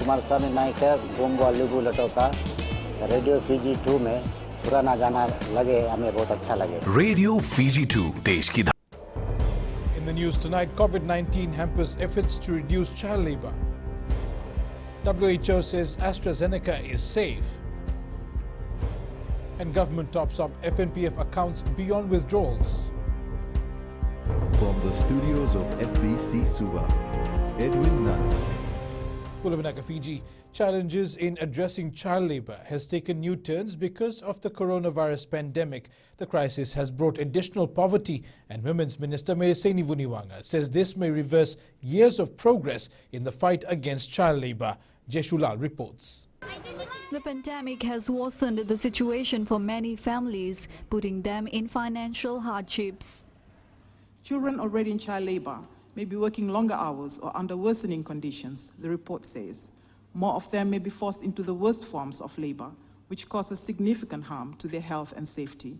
कुमार स्वामी नायक Gongo लिबू लटोका radio Fiji 2 में पुराना गाना लगे हमें बहुत अच्छा लगे रेडियो फीजी 2 देश की In the news tonight, COVID-19 hampers efforts to reduce child labor. WHO says AstraZeneca is safe. And government tops up FNPF accounts beyond withdrawals. From the studios of FBC Suva, Edwin Nana. Bulawanaka, Fiji. Challenges in addressing child labor has taken new turns because of the coronavirus pandemic. The crisis has brought additional poverty, and Women's Minister Mereseni Vuniwanga says this may reverse years of progress in the fight against child labor. Jeshulal reports. The pandemic has worsened the situation for many families, putting them in financial hardships. Children already in child labor may be working longer hours or under worsening conditions, the report says. More of them may be forced into the worst forms of labor, which causes significant harm to their health and safety.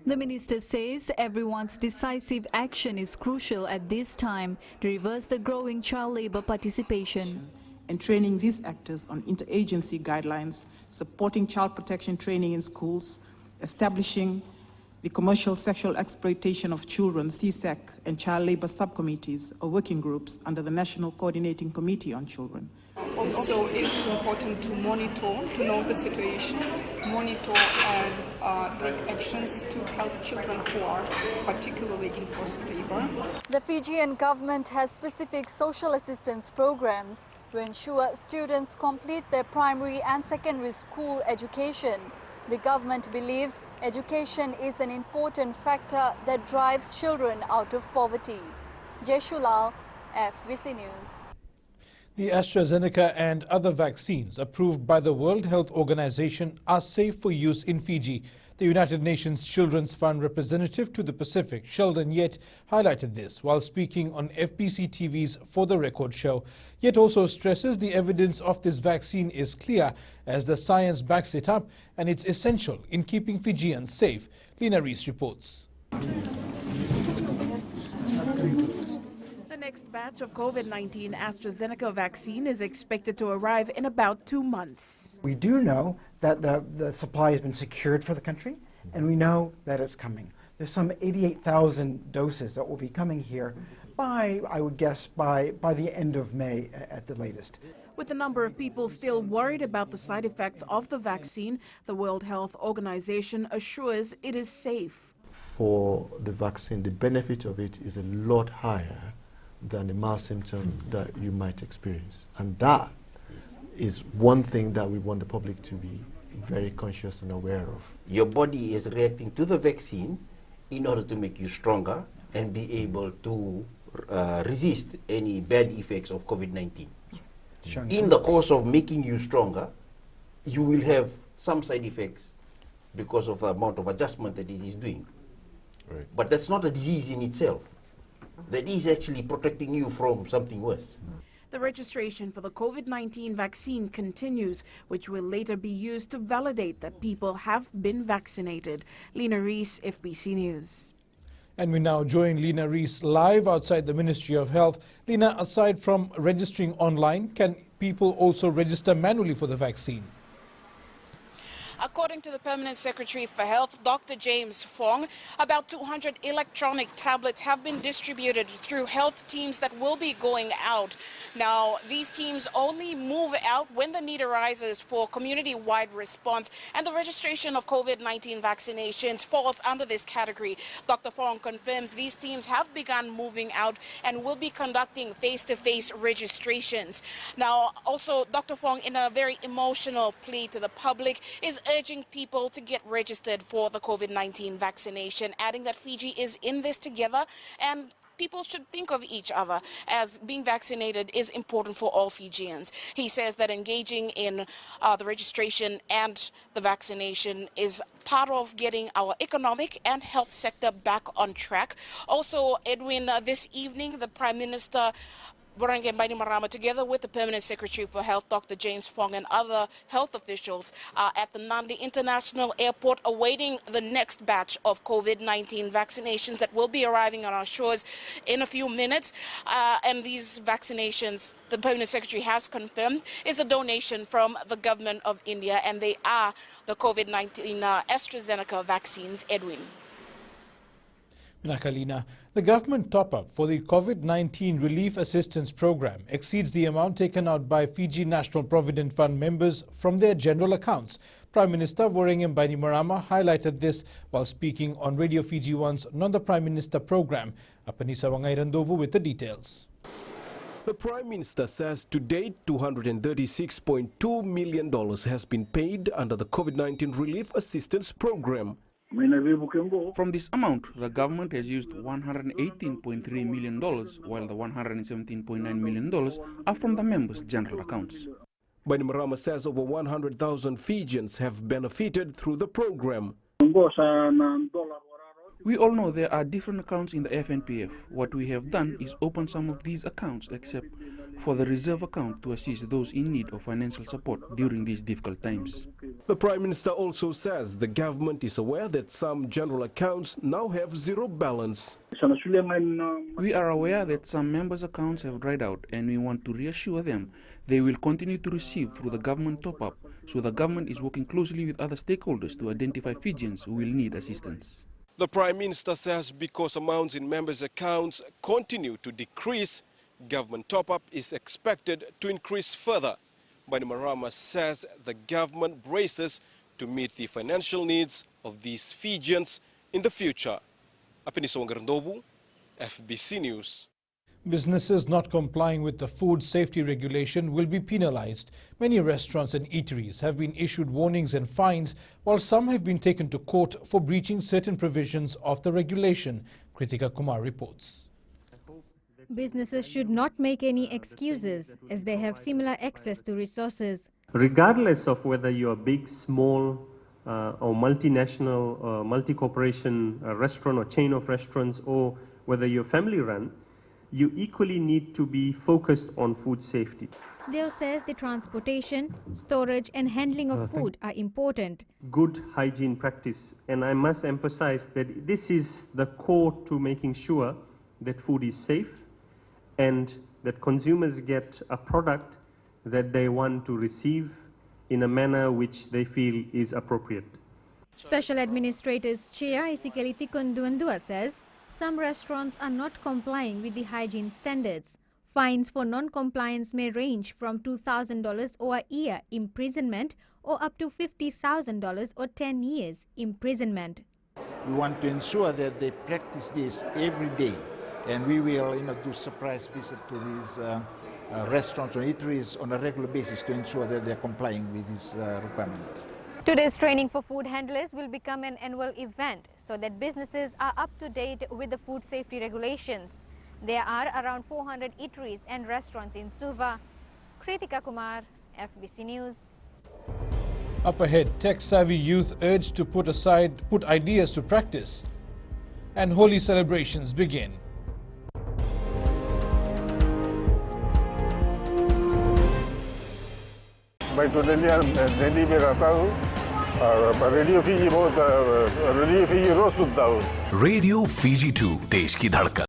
The minister says everyone's decisive action is crucial at this time to reverse the growing child labor participation. And training these actors on interagency guidelines, supporting child protection training in schools, establishing the commercial sexual exploitation of children, CSEC, and child labor subcommittees or working groups under the National Coordinating Committee on Children. Also, it's important to monitor, to know the situation, monitor and take actions to help children who are particularly in forced labor. The Fijian government has specific social assistance programs to ensure students complete their primary and secondary school education. The government believes education is an important factor that drives children out of poverty. Jeshulal, FBC News. The AstraZeneca and other vaccines approved by the World Health Organization are safe for use in Fiji. The United Nations Children's Fund representative to the Pacific, Sheldon Yett, highlighted this while speaking on FBC TV's For the Record show. Yett also stresses the evidence of this vaccine is clear as the science backs it up and it's essential in keeping Fijians safe. Lena Rees reports. The next batch of COVID-19 AstraZeneca vaccine is expected to arrive in about 2 months. We do know that the supply has been secured for the country, and we know that it's coming. There's some 88,000 doses that will be coming here by, I would guess, by the end of May at the latest. With the number of people still worried about the side effects of the vaccine, the World Health Organization assures it is safe. For the vaccine, the benefit of it is a lot higher than the mild symptom that you might experience. And that is one thing that we want the public to be very conscious and aware of. Your body is reacting to the vaccine in order to make you stronger and be able to resist any bad effects of COVID-19. In the course of making you stronger, you will have some side effects because of the amount of adjustment that it is doing. Right. But that's not a disease in itself. That is actually protecting you from something worse. The registration for the COVID-19 vaccine continues, which will later be used to validate that people have been vaccinated. Lena Rees, FBC News. And we now join Lena Rees live outside the Ministry of Health. Lena, aside from registering online, can people also register manually for the vaccine? According to the Permanent Secretary for Health, Dr. James Fong, about 200 electronic tablets have been distributed through health teams that will be going out. Now, these teams only move out when the need arises for community-wide response, and the registration of COVID-19 vaccinations falls under this category. Dr. Fong confirms these teams have begun moving out and will be conducting face-to-face registrations. Now, also, Dr. Fong, in a very emotional plea to the public, is urging people to get registered for the COVID-19 vaccination, adding that Fiji is in this together and people should think of each other as being vaccinated is important for all Fijians. He says that engaging in the registration and the vaccination is part of getting our economic and health sector back on track. Also, Edwin, this evening the Prime Minister Vorangen Marama, together with the Permanent Secretary for Health, Dr. James Fong, and other health officials, are at the Nandi International Airport awaiting the next batch of COVID-19 vaccinations that will be arriving on our shores in a few minutes. And these vaccinations, the Permanent Secretary has confirmed, is a donation from the government of India, and they are the COVID-19 AstraZeneca vaccines. Edwin. Nakalina, the government top-up for the COVID-19 Relief Assistance Program exceeds the amount taken out by Fiji National Provident Fund members from their general accounts. Prime Minister Vorangen Bainimarama highlighted this while speaking on Radio Fiji One's Non the Prime Minister program. Apanisa Wangairandovu with the details. The Prime Minister says to date $236.2 million has been paid under the COVID-19 Relief Assistance Program. From this amount, the government has used $118.3 million, while the $117.9 million are from the members' general accounts. Bainimarama says over 100,000 Fijians have benefited through the program. We all know there are different accounts in the FNPF. What we have done is open some of these accounts, except for the reserve account, to assist those in need of financial support during these difficult times. The Prime Minister also says the government is aware that some general accounts now have zero balance. We are aware that some members' accounts have dried out, and we want to reassure them they will continue to receive through the government top-up, so the government is working closely with other stakeholders to identify Fijians who will need assistance. The Prime Minister says because amounts in members' accounts continue to decrease, government top-up is expected to increase further. Bainimarama says the government braces to meet the financial needs of these Fijians in the future. Apenisa Wangarandobu, FBC News. Businesses not complying with the food safety regulation will be penalized. Many restaurants and eateries have been issued warnings and fines, while some have been taken to court for breaching certain provisions of the regulation. Kritika Kumar reports. Businesses should not make any excuses, as they have similar access to resources. Regardless of whether you are big, small, or multinational, multi-corporation restaurant or chain of restaurants, or whether you're family-run, you equally need to be focused on food safety. Deo says the transportation, storage and handling of food are important. Good hygiene practice, and I must emphasize that this is the core to making sure that food is safe and that consumers get a product that they want to receive in a manner which they feel is appropriate. Special Administrators Chair Isikeli Tikonduandua says some restaurants are not complying with the hygiene standards. Fines for non-compliance may range from $2,000 or a year imprisonment or up to $50,000 or 10 years imprisonment. We want to ensure that they practice this every day, and we will do surprise visit to these restaurants or eateries on a regular basis to ensure that they're complying with these requirements. Today's training for food handlers will become an annual event so that businesses are up to date with the food safety regulations. There are around 400 eateries and restaurants in Suva. Kritika Kumar, FBC News. Up ahead, tech-savvy youth urged to put ideas to practice. And holy celebrations begin. मैं तो दिल्ली में रहता हूँ और radio Fiji रोज सुनता हूँ. Radio Fiji 2 देश की धड़कन.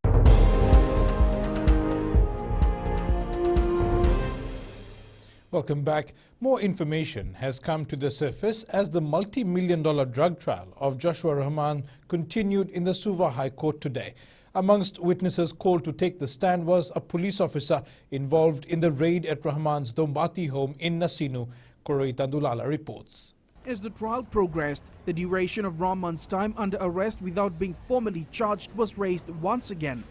Welcome back. More information has come to the surface as the multi-million-dollar drug trial of Joshuarahman continued in the Suva High Court today. Amongst witnesses called to take the stand was a police officer involved in the raid at Rahman's Dombati home in Nasinu. Koroi Tandulala reports. As the trial progressed, the duration of Rahman's time under arrest without being formally charged was raised once again.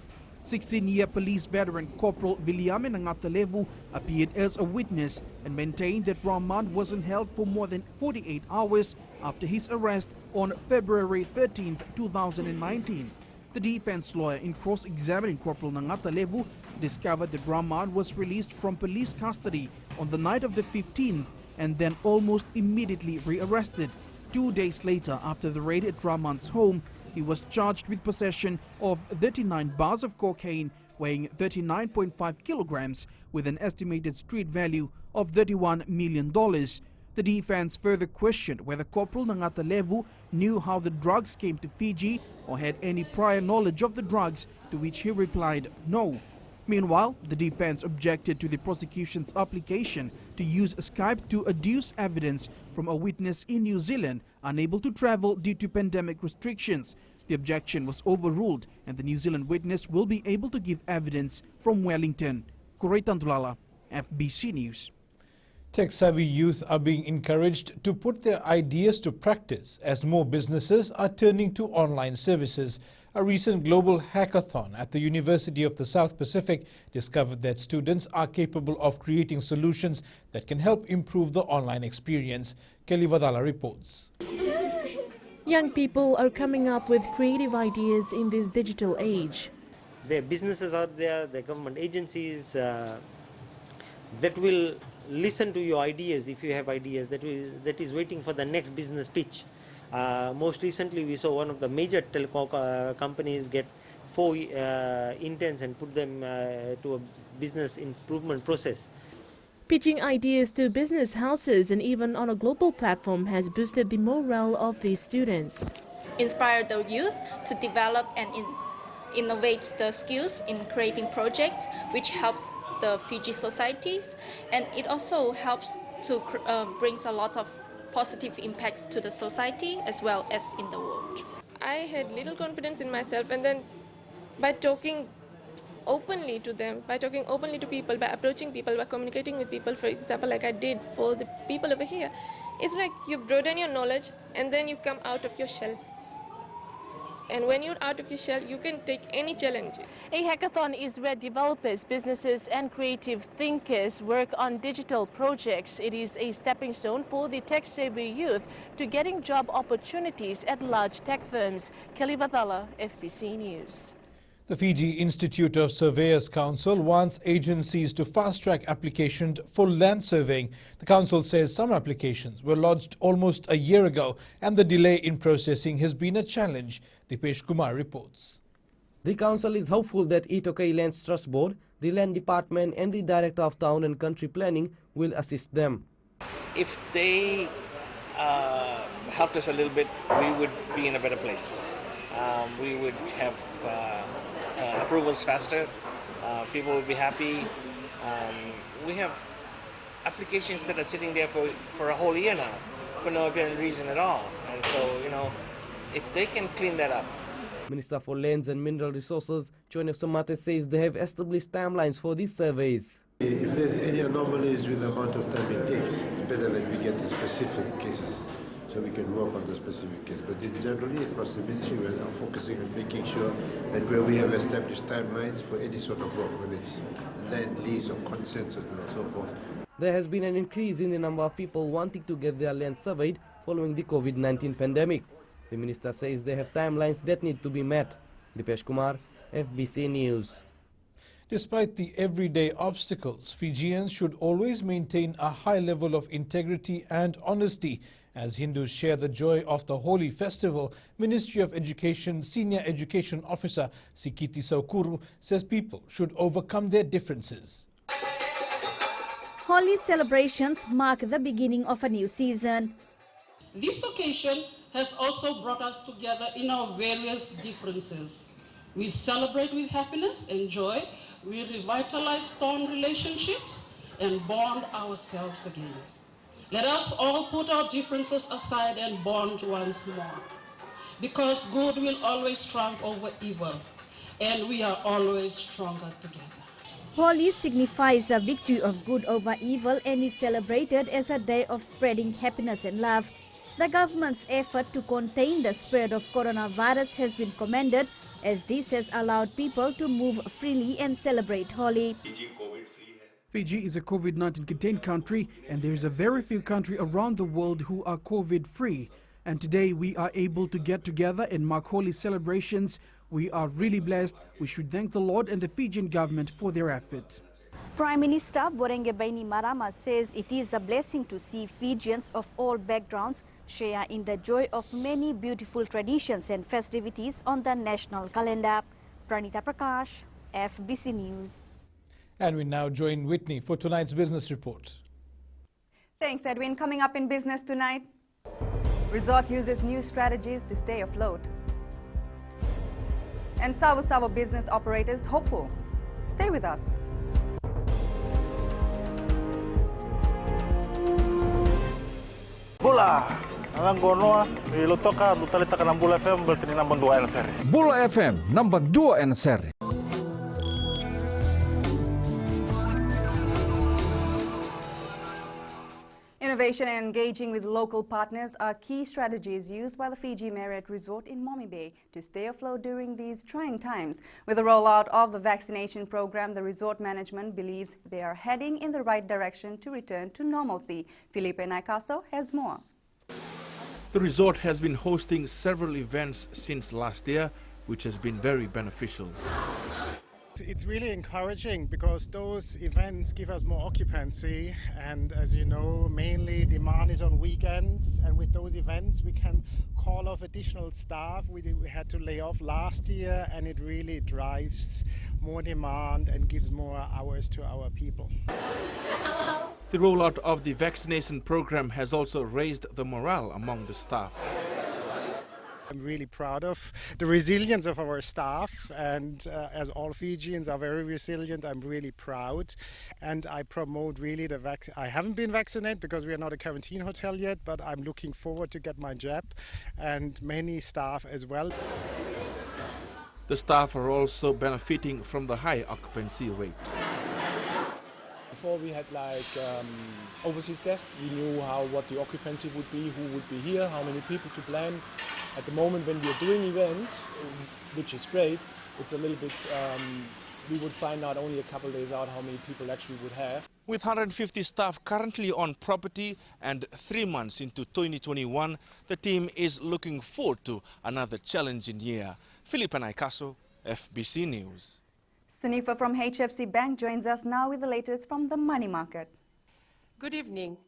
16-year police veteran Corporal Viliame Nangatalevu appeared as a witness and maintained that Rahman wasn't held for more than 48 hours after his arrest on February 13, 2019. The defense lawyer, in cross-examining Corporal Nangatalevu, discovered that Rahman was released from police custody on the night of the 15th and then almost immediately rearrested. 2 days later, after the raid at Rahman's home, he was charged with possession of 39 bars of cocaine, weighing 39.5 kilograms with an estimated street value of $31 million. The defense further questioned whether Corporal Nangatalevu knew how the drugs came to Fiji or had any prior knowledge of the drugs, to which he replied no. Meanwhile, the defense objected to the prosecution's application to use Skype to adduce evidence from a witness in New Zealand unable to travel due to pandemic restrictions. The objection was overruled and the New Zealand witness will be able to give evidence from Wellington. Kurai Tantulala, FBC News. Tech-savvy youth are being encouraged to put their ideas to practice as more businesses are turning to online services. A recent global hackathon at the University of the South Pacific discovered that students are capable of creating solutions that can help improve the online experience. Kelly Vadala reports. Young people are coming up with creative ideas in this digital age. There are businesses out there, there are government agencies that will listen to your ideas if you have ideas, that is waiting for the next business pitch. Most recently we saw one of the major telecom companies get 4 interns and put them to a business improvement process. Pitching ideas to business houses and even on a global platform has boosted the morale of these students. Inspire the youth to develop and innovate the skills in creating projects, which helps the Fiji societies, and it also helps to brings a lot of positive impacts to the society as well as in the world. I had little confidence in myself, and then by talking openly to them, by talking openly to people, by approaching people, by communicating with people, for example, like I did for the people over here, it's like you broaden your knowledge and then you come out of your shell. And when you're out of your shell, you can take any challenge. A hackathon is where developers, businesses and creative thinkers work on digital projects. It is a stepping stone for the tech-savvy youth to getting job opportunities at large tech firms. Kelly Vathala, FBC News. The Fiji Institute of Surveyors Council wants agencies to fast-track applications for land surveying. The council says some applications were lodged almost a year ago and the delay in processing has been a challenge. Dipesh Kumar reports. The council is hopeful that Itokai Lands Trust Board, the Land Department and the Director of Town and Country Planning will assist them. If they helped us a little bit, we would be in a better place. We would have approvals faster, people would be happy. We have applications that are sitting there for a whole year now for no apparent reason at all. And so, if they can clean that up. Minister for Lands and Mineral Resources, Chono Somate, says they have established timelines for these surveys. If there's any anomalies with the amount of time it takes, it's better that we get the specific cases so we can work on the specific case. But generally, across the ministry, we are now focusing on making sure that where we have established timelines for any sort of work, whether it's land lease or consents and so forth. There has been an increase in the number of people wanting to get their land surveyed following the COVID-19 pandemic. The minister says they have timelines that need to be met. Dipesh Kumar, FBC News. Despite the everyday obstacles, Fijians should always maintain a high level of integrity and honesty. As Hindus share the joy of the holy festival, Ministry of Education Senior Education Officer Sikiti Saukuru says people should overcome their differences. Holi celebrations mark the beginning of a new season. This occasion has also brought us together in our various differences. We celebrate with happiness and joy, we revitalize torn relationships and bond ourselves again. Let us all put our differences aside and bond once more, because good will always triumph over evil, and we are always stronger together. Holi signifies the victory of good over evil and is celebrated as a day of spreading happiness and love. The government's effort to contain the spread of coronavirus has been commended, as this has allowed people to move freely and celebrate Holi. Fiji is a COVID-19 contained country, and there is a very few countries around the world who are COVID-free. And today we are able to get together and mark Holi celebrations. We are really blessed. We should thank the Lord and the Fijian government for their efforts. Prime Minister Vorengebaini Marama says it is a blessing to see Fijians of all backgrounds share in the joy of many beautiful traditions and festivities on the national calendar. Pranita Prakash, FBC News. And we now join Whitney for tonight's business report. Thanks, Edwin. Coming up in business tonight, resort uses new strategies to stay afloat. And Savo business operators hopeful. Stay with us. Bola, ang gono ilutoka butalita ka ng Bola FM bertini nambang 2 NSR. Bola FM nambang 2 NSR. Innovation and engaging with local partners are key strategies used by the Fiji Marriott Resort in Momi Bay to stay afloat during these trying times. With the rollout of the vaccination program, the resort management believes they are heading in the right direction to return to normalcy. Felipe Naikaso has more. The resort has been hosting several events since last year, which has been very beneficial. It's really encouraging because those events give us more occupancy, and as you know, mainly demand is on weekends, and with those events we can call off additional staff. We had to lay off last year, and it really drives more demand and gives more hours to our people. The rollout of the vaccination program has also raised the morale among the staff. I'm really proud of the resilience of our staff, and as all Fijians are very resilient, I'm really proud, and I promote really the I haven't been vaccinated because we are not a quarantine hotel yet, but I'm looking forward to get my jab, and many staff as well. The staff are also benefiting from the high occupancy rate. Before we had overseas guests, we knew what the occupancy would be, who would be here, how many people to plan. At the moment when we are doing events, which is great, it's a little bit, we would find out only a couple of days out how many people actually would have. With 150 staff currently on property and 3 months into 2021, the team is looking forward to another challenging year. Felipe Naikaso, FBC News. Sanifa from HFC Bank joins us now with the latest from the money market. Good evening.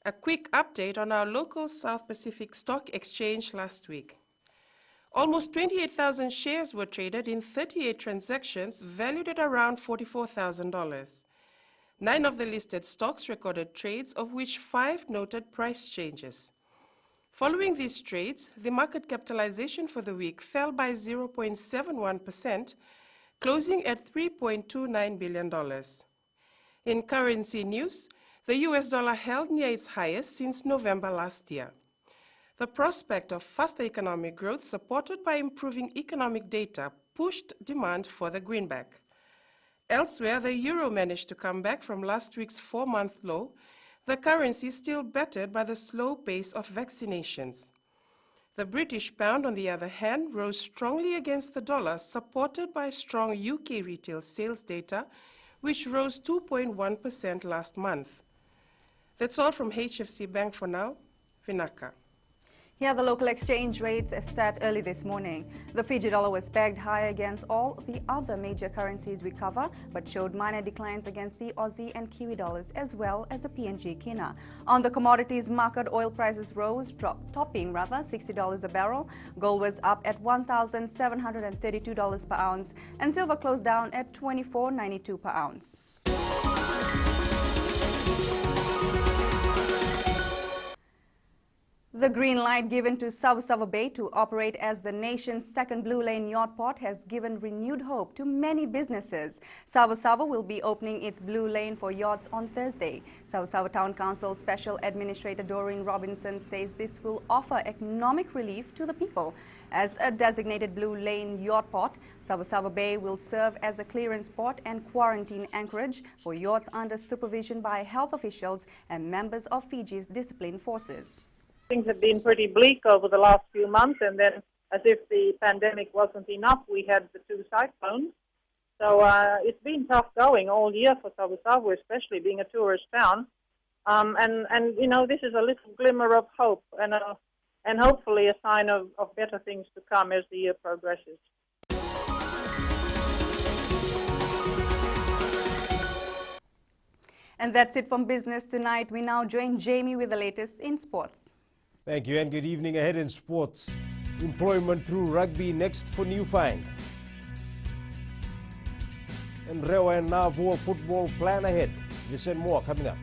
A quick update on our local South Pacific Stock Exchange last week. Almost 28,000 shares were traded in 38 transactions valued at around $44,000. 9 of the listed stocks recorded trades, of which 5 noted price changes. Following these trades, the market capitalization for the week fell by 0.71%, closing at $3.29 billion. In currency news, the US dollar held near its highest since November last year. The prospect of faster economic growth supported by improving economic data pushed demand for the greenback. Elsewhere, the euro managed to come back from last week's 4-month low, the currency still battered by the slow pace of vaccinations. The British pound, on the other hand, rose strongly against the dollar, supported by strong UK retail sales data, which rose 2.1% last month. That's all from HFC Bank for now. Vinaka. Here are the local exchange rates as set early this morning. The Fiji dollar was pegged high against all the other major currencies we cover, but showed minor declines against the Aussie and Kiwi dollars as well as the PNG Kina. On the commodities market, oil prices rose, topping $60 a barrel. Gold was up at $1,732 per ounce, and silver closed down at $24.92 per ounce. The green light given to Savo Bay to operate as the nation's second blue lane yacht port has given renewed hope to many businesses. Savo will be opening its blue lane for yachts on Thursday. Savo Town Council Special Administrator Doreen Robinson says this will offer economic relief to the people. As a designated blue lane yacht port, Savo Bay will serve as a clearance port and quarantine anchorage for yachts under supervision by health officials and members of Fiji's discipline forces. Things have been pretty bleak over the last few months, and then as if the pandemic wasn't enough, we had the 2 cyclones. So it's been tough going all year for Savo, especially being a tourist town. And you know, this is a little glimmer of hope and hopefully a sign of better things to come as the year progresses. And that's it from Business Tonight. We now join Jamie with the latest in sports. Thank you and good evening. Ahead in sports, employment through rugby next for Newfind. and Rewa and NAVWA football plan ahead. This and more coming up.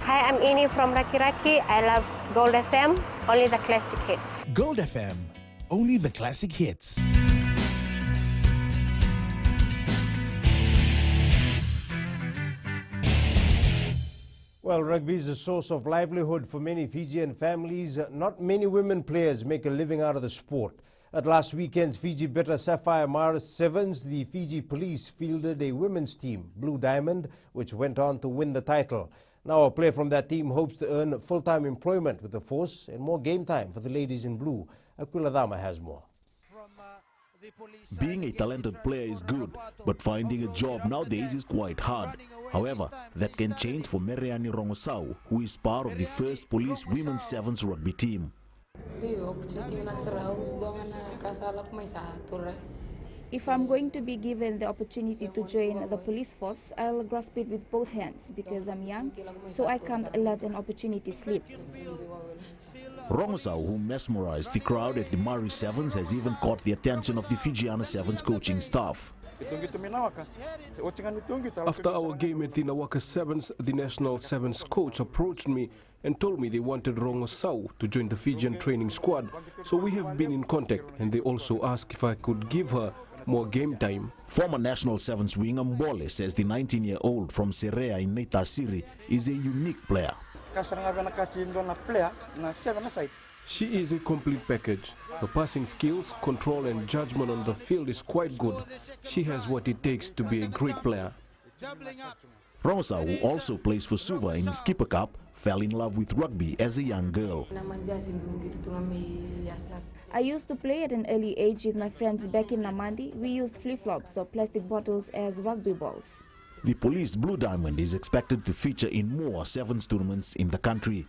Hi, I'm Ini from Raki Raki. I love Gold FM, only the classic hits. Gold FM, only the classic hits. Well, rugby is a source of livelihood for many Fijian families. Not many women players make a living out of the sport. At last weekend's Fiji Beta Sapphire Maris Sevens, the Fiji Police fielded a women's team, Blue Diamond, which went on to win the title. Now a player from that team hopes to earn full-time employment with the force and more game time for the ladies in blue. Aquiladama has more. Being a talented player is good, but finding a job nowadays is quite hard. However, that can change for Meriani Rongosau, who is part of the first Police Women's Sevens rugby team. If I'm going to be given the opportunity to join the police force, I'll grasp it with both hands because I'm young, so I can't let an opportunity slip. Rongosau, who mesmerized the crowd at the Mari Sevens, has even caught the attention of the Fijiana Sevens coaching staff. After our game at the NAVWA Sevens, the National Sevens coach approached me and told me they wanted Rongosau to join the Fijian training squad. So we have been in contact, and they also asked if I could give her more game time. Former National Sevens winger Mbole says the 19-year-old from Serea in Neitasiri is a unique player. She is a complete package. Her passing skills, control and judgment on the field is quite good. She has what it takes to be a great player. Rongosau, who also plays for Suva in Skipper Cup, fell in love with rugby as a young girl. I used to play at an early age with my friends back in Namandi. We used flip-flops or plastic bottles as rugby balls. The Police Blue Diamond is expected to feature in more Sevens tournaments in the country.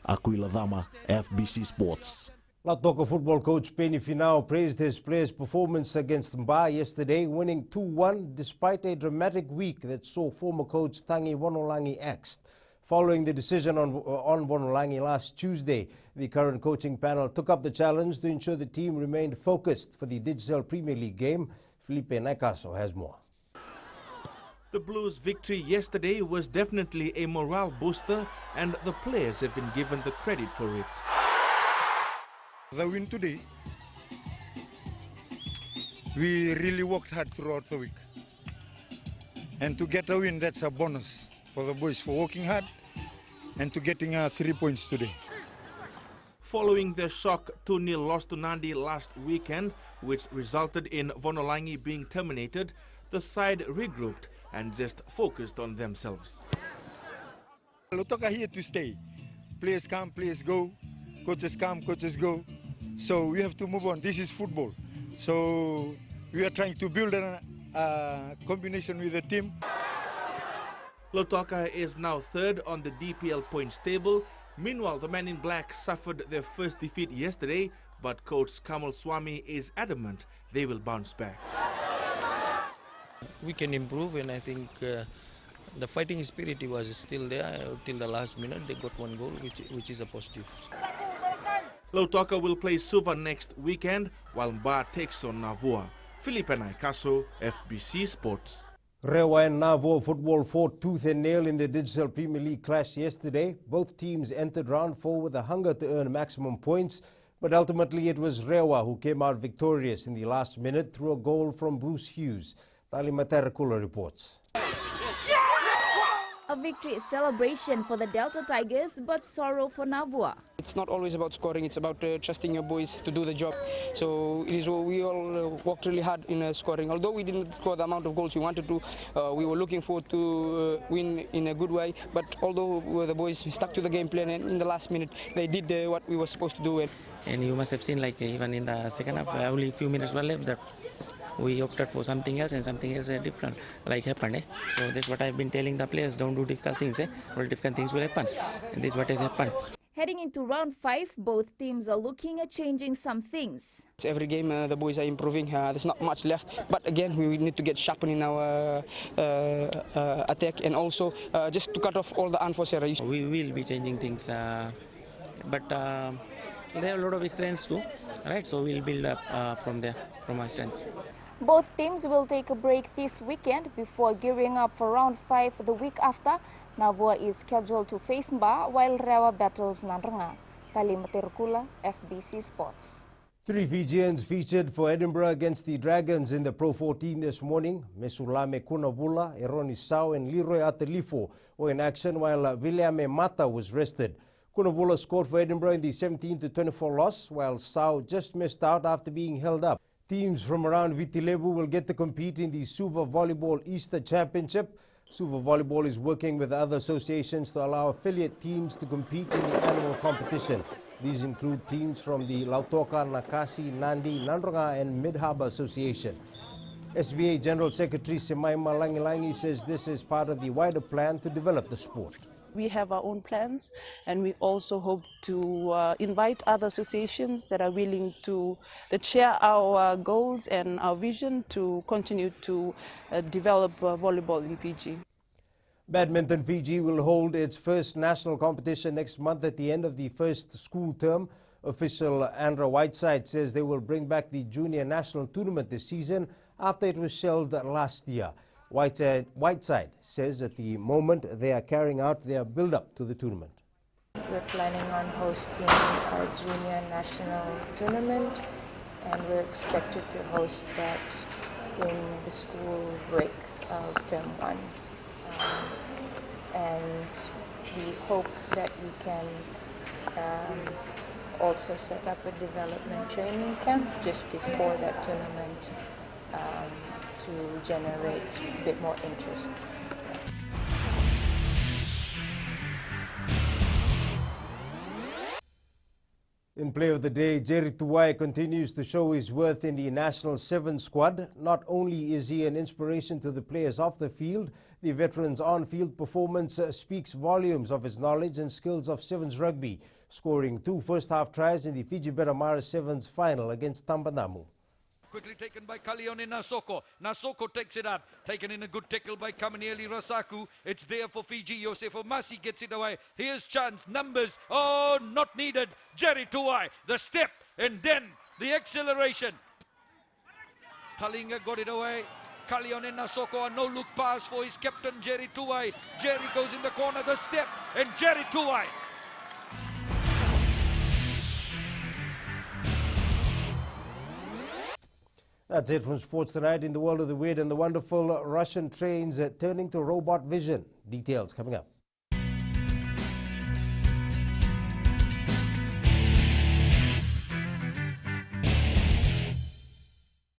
Aquiladama, FBC Sports. Lautoka football coach Penny Finau praised his players' performance against Mba yesterday, winning 2-1 despite a dramatic week that saw former coach Tangi Wonolangi axed. Following the decision on Wonolangi last Tuesday, the current coaching panel took up the challenge to ensure the team remained focused for the Digicel Premier League game. Felipe Naikaso has more. The Blues' victory yesterday was definitely a morale booster, and the players have been given the credit for it. The win today, we really worked hard throughout the week. And to get a win, that's a bonus for the boys for working hard and to getting 3 points today. Following their shock 2-0 loss to Nandi last weekend, which resulted in Wonolangi being terminated, the side regrouped and just focused on themselves. Lautoka here to stay. Players come, players go. Coaches come, coaches go. So we have to move on. This is football. So we are trying to build a combination with the team. Lautoka is now third on the DPL points table. Meanwhile, the men in black suffered their first defeat yesterday, but coach Kamal Swami is adamant they will bounce back. We can improve, and I think the fighting spirit was still there till the last minute. They got one goal, which is a positive. Lautoka will play Suva next weekend, while Mba takes on NAVWA. Felipe Naikaso, FBC Sports. Rewa and NAVWA football fought tooth and nail in the Digicel Premier League clash yesterday. Both teams entered round 4 with a hunger to earn maximum points, but ultimately it was Rewa who came out victorious in the last minute through a goal from Bruce Hughes. Tali Materakula reports. A victory celebration for the Delta Tigers, but sorrow for NAVWA. It's not always about scoring, it's about trusting your boys to do the job. So it is we all worked really hard in scoring. Although we didn't score the amount of goals we wanted to, we were looking forward to win in a good way. But although the boys stuck to the game plan, and in the last minute they did what we were supposed to do. And you must have seen, like, even in the second half, only a few minutes were left, that we opted for something else, and something else different like happened. So that's what I've been telling the players: don't do difficult things. All difficult things will happen, and this is what has happened. Heading into round 5, both teams are looking at changing some things. Every game the boys are improving. There's not much left, but again we need to get sharpened in our attack, and also just to cut off all the unforced errors. We will be changing things but they have a lot of strengths too, right? So we'll build up from there, from our strengths. Both teams will take a break this weekend before gearing up for round 5 the week after. NAVWA is scheduled to face Mba while Rewa battles Nanrenga. Tali Matirkula, FBC Sports. 3 Fijians featured for Edinburgh against the Dragons in the Pro 14 this morning. Mesulame Kunavula, Eroni Sau and Leroy Atelifo were in action while William Mata was rested. Kunavula scored for Edinburgh in the 17-24 loss, while Sau just missed out after being held up. Teams from around Vitilevu will get to compete in the Suva Volleyball Easter Championship. Suva Volleyball is working with other associations to allow affiliate teams to compete in the annual competition. These include teams from the Lautoka, Nakasi, Nandi, Nanronga and Mid-Harbour Association. SBA General Secretary Semaima Langilangi says this is part of the wider plan to develop the sport. We have our own plans, and we also hope to invite other associations that are willing to, that share our goals and our vision to continue to develop volleyball in Fiji. Badminton Fiji will hold its first national competition next month at the end of the first school term. Official Andra Whiteside says they will bring back the junior national tournament this season after it was shelved last year. Whiteside says at the moment they are carrying out their build-up to the tournament. We're planning on hosting a junior national tournament, and we're expected to host that in the school break of term 1. And we hope that we can also set up a development training camp just before that tournament to generate a bit more interest. In play of the day, Jerry Tuwai continues to show his worth in the National 7 squad. Not only is he an inspiration to the players off the field, the veteran's on-field performance speaks volumes of his knowledge and skills of Sevens rugby, scoring 2 first-half tries in the Fiji Betamara Sevens final against Tambanamu. Quickly taken by Kalione Nasoko. Nasoko takes it up. Taken in a good tackle by Kamanieli Rasaku. It's there for Fiji. Josefo Masi gets it away. Here's chance. Numbers. Oh, not needed. Jerry Tuwai. The step and then the acceleration. Talinga got it away. Kalione Nasoko, a no-look pass for his captain Jerry Tuwai. Jerry goes in the corner. The step and Jerry Tuwai. That's it from Sports Tonight. In the world of the weird and the wonderful, Russian trains turning to robot vision. Details coming up.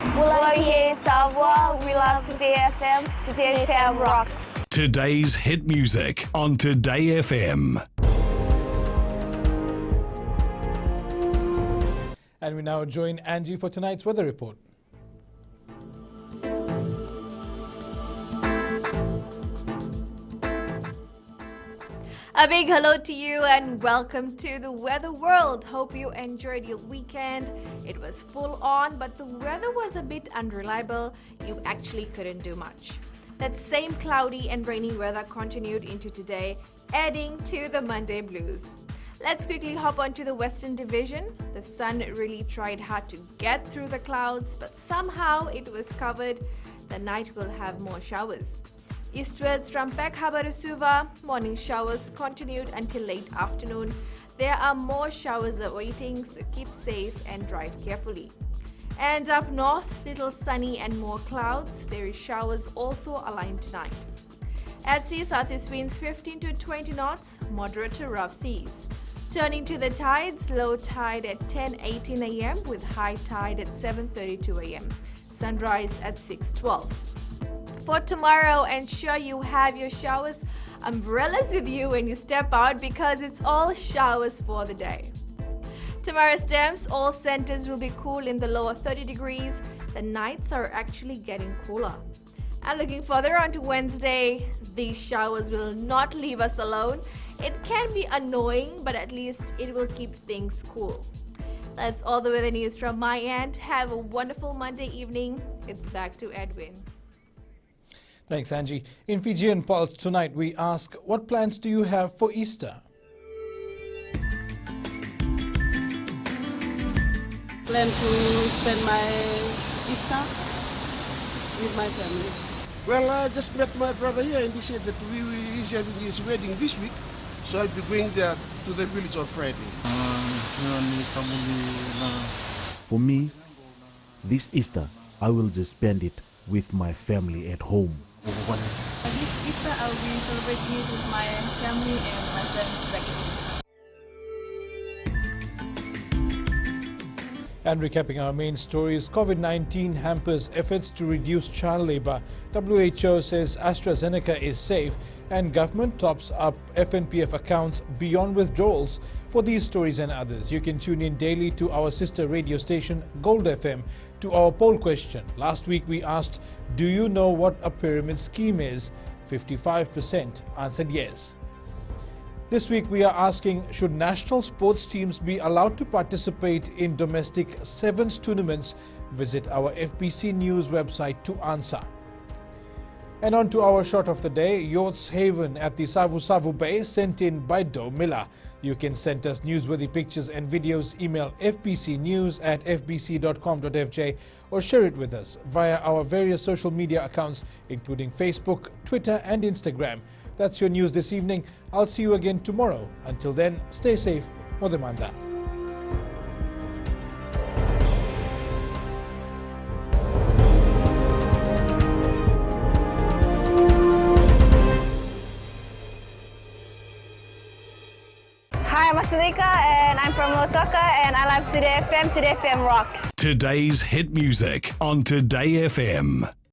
Mulai NAVWA, we love Today FM. Today FM rocks. Today's hit music on Today FM. And we now join Angie for tonight's weather report. A big hello to you and welcome to the weather world. Hope you enjoyed your weekend. It was full on, but the weather was a bit unreliable. You actually couldn't do much. That same cloudy and rainy weather continued into today, adding to the Monday blues. Let's quickly hop onto the Western Division. The sun really tried hard to get through the clouds, but somehow it was covered. The night will have more showers. Eastwards from Peck Harbour to Suva, morning showers continued until late afternoon. There are more showers awaiting, so keep safe and drive carefully. And up north, little sunny and more clouds. There is showers also aligned tonight. At sea, southeast winds 15 to 20 knots, moderate to rough seas. Turning to the tides, low tide at 10:18 a.m. with high tide at 7:32 a.m. Sunrise at 6:12. For tomorrow, ensure you have your showers, umbrellas with you when you step out because it's all showers for the day. Tomorrow's temps, all centers will be cool in the lower 30 degrees. The nights are actually getting cooler. And looking further on to Wednesday, these showers will not leave us alone. It can be annoying, but at least it will keep things cool. That's all the weather news from my end. Have a wonderful Monday evening. It's back to Edwin. Thanks, Angie. In Fijian Pulse tonight, we ask, what plans do you have for Easter? Plan to spend my Easter with my family. Well, I just met my brother here and he said that he's having his wedding this week, so I'll be going there to the village on Friday. For me, this Easter, I will just spend it with my family at home. This Easter, I'll be celebrating it with my family and my friends back home. And recapping our main stories, COVID-19 hampers efforts to reduce child labour. WHO says AstraZeneca is safe and government tops up FNPF accounts beyond withdrawals. For these stories and others, you can tune in daily to our sister radio station Gold FM. To our poll question, last week we asked, do you know what a pyramid scheme is? 55% answered yes. This week we are asking, should national sports teams be allowed to participate in domestic sevens tournaments? Visit our FBC News website to answer. And on to our shot of the day, Yachts Haven at the Savu Savu Bay, sent in by Do Miller. You can send us newsworthy pictures and videos, email fbcnews@fbc.com.fj or share it with us via our various social media accounts including Facebook, Twitter and Instagram. That's your news this evening. I'll see you again tomorrow. Until then, stay safe. Modemanda. Hi, I'm Asalika and I'm from Lotoka and I love Today FM. Today FM rocks. Today's hit music on Today FM.